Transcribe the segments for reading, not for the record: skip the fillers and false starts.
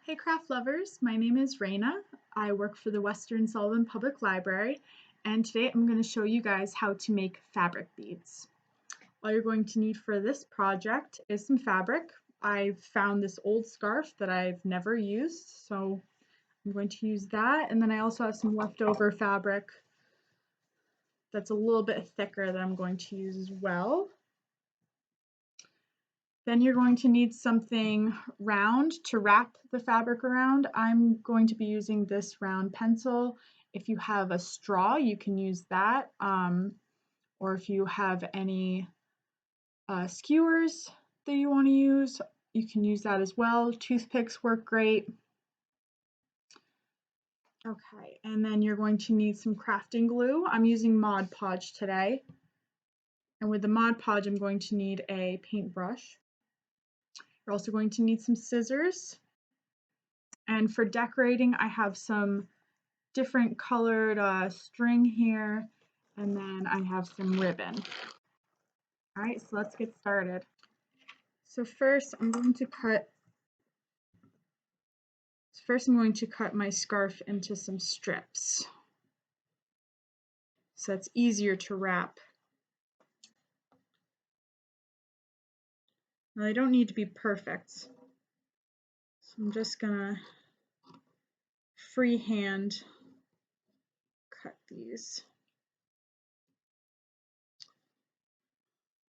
Hey craft lovers, my name is Raina. I work for the Western Sullivan Public Library, and today I'm going to show you guys how to make fabric beads. All you're going to need for this project is some fabric. I found this old scarf that I've never used, so I'm going to use that, and then I also have some leftover fabric that's a little bit thicker that I'm going to use as well. Then you're going to need something round to wrap the fabric around. I'm going to be using this round pencil. If you have a straw, you can use that. Or if you have any skewers that you want to use, you can use that as well. Toothpicks work great. Okay, and then you're going to need some crafting glue. I'm using Mod Podge today. And with the Mod Podge, I'm going to need a paintbrush. You're also going to need some scissors. And for decorating, I have some different colored string here, and then I have some ribbon. All right, so let's get started. So first I'm going to cut my scarf into some strips, so it's easier to wrap. Now they don't need to be perfect, so I'm just gonna freehand cut these.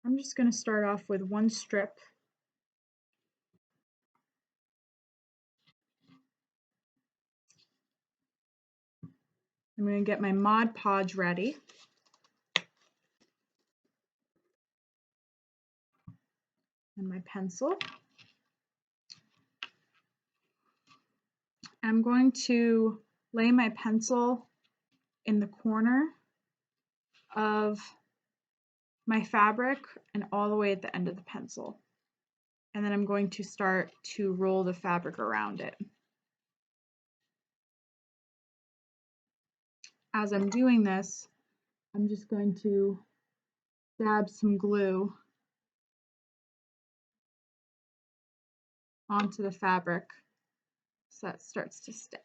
I'm just gonna start off with one strip. I'm gonna get my Mod Podge ready. And my pencil. I'm going to lay my pencil in the corner of my fabric and all the way at the end of the pencil. And then I'm going to start to roll the fabric around it. As I'm doing this, I'm just going to dab some glue onto the fabric so that starts to stick.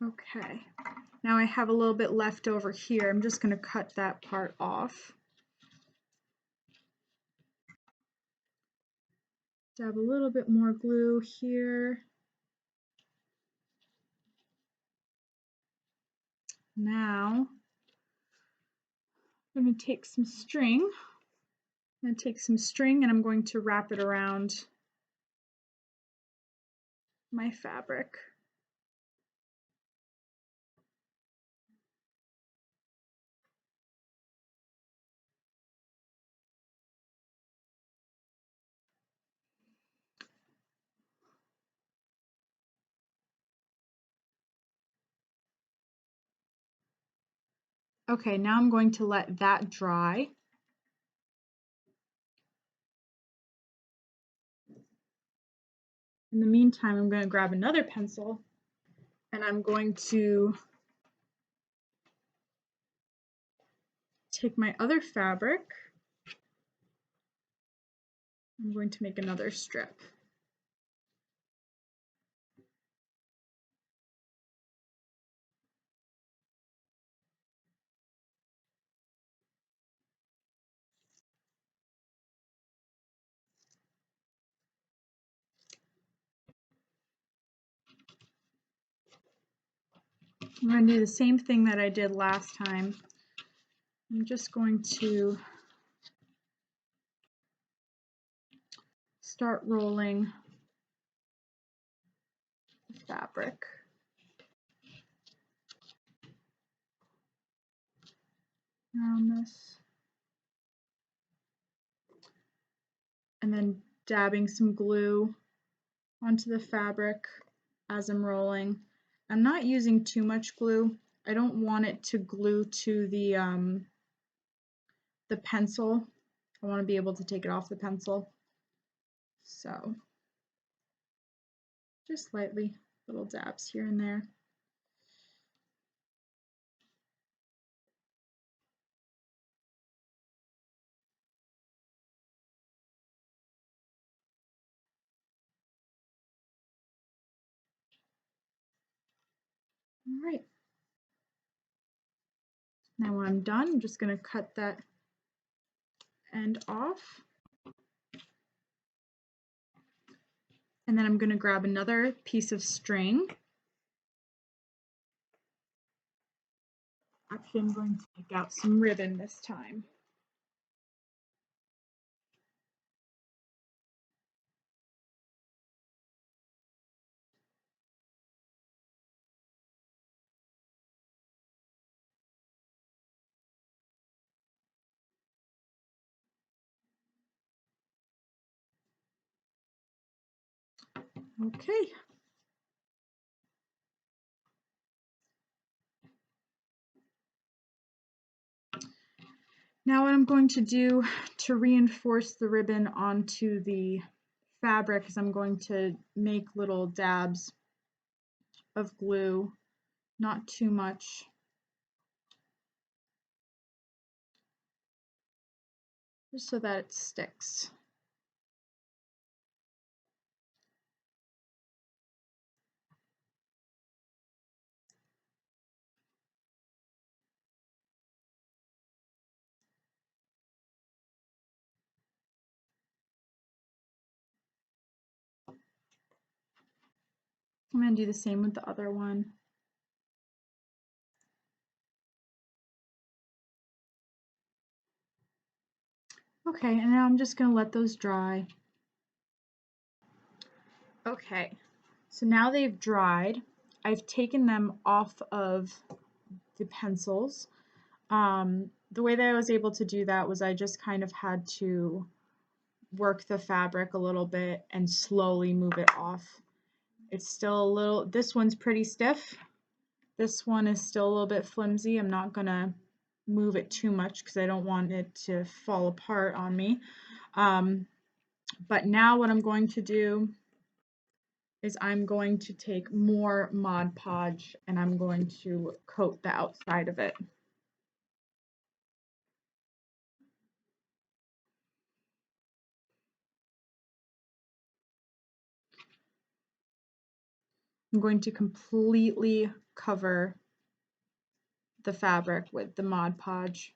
Okay, now I have a little bit left over here. I'm just going to cut that part off. Dab a little bit more glue here. Now I'm going to take some string. I'm going to take some string and I'm going to wrap it around my fabric. Okay, now I'm going to let that dry. In the meantime, I'm going to grab another pencil and I'm going to take my other fabric. I'm going to make another strip. I'm going to do the same thing that I did last time. I'm just going to start rolling the fabric around this, and then dabbing some glue onto the fabric as I'm rolling. I'm not using too much glue. I don't want it to glue to the pencil. I want to be able to take it off the pencil. So just lightly, little dabs here and there. All right. Now when I'm done, I'm just going to cut that end off. And then I'm going to grab another piece of string. Actually, I'm going to take out some ribbon this time. Okay. Now what I'm going to do to reinforce the ribbon onto the fabric is I'm going to make little dabs of glue, not too much. Just so that it sticks. I'm going to do the same with the other one. Okay, and now I'm just going to let those dry. Okay, so now they've dried. I've taken them off of the pencils. The way that I was able to do that was I just kind of had to work the fabric a little bit and slowly move it off. It's still a little, this one's pretty stiff. This one is still a little bit flimsy. I'm not gonna move it too much because I don't want it to fall apart on me. But now what I'm going to do is I'm going to take more Mod Podge and I'm going to coat the outside of it. I'm going to completely cover the fabric with the Mod Podge.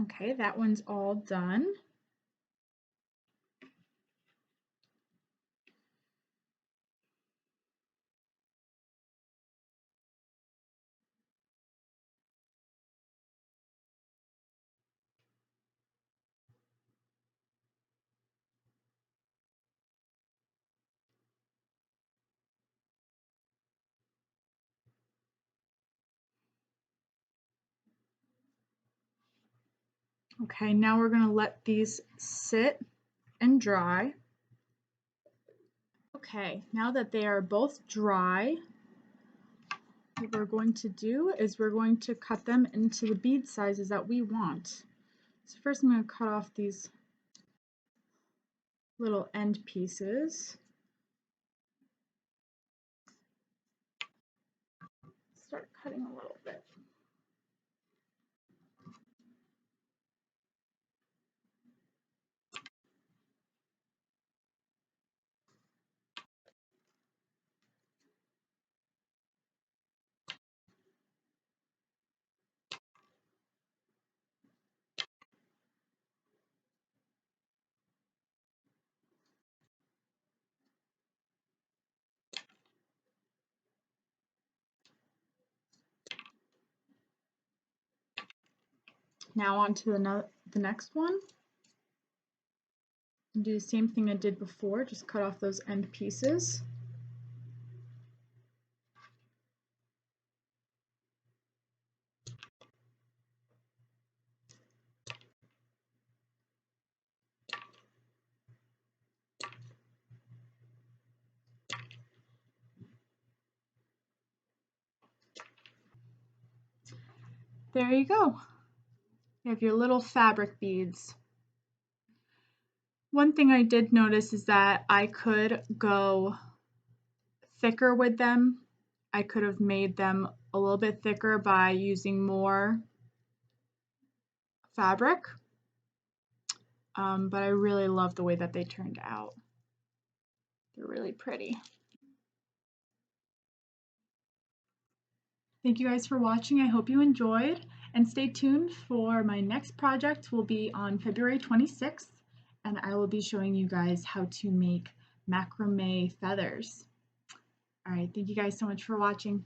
Okay, that one's all done. Okay, now we're going to let these sit and dry. Okay, now that they are both dry, what we're going to do is we're going to cut them into the bead sizes that we want. So first I'm going to cut off these little end pieces. Start cutting a little bit. Now on to the next one. Do the same thing I did before, just cut off those end pieces. There you go. You have your little fabric beads. One thing I did notice is that I could go thicker with them. I could have made them a little bit thicker by using more fabric, but I really love the way that they turned out. They're really pretty. Thank you guys for watching. I hope you enjoyed, and stay tuned for my next project. Will be on February 26th, and I will be showing you guys how to make macrame feathers. All right, thank you guys so much for watching.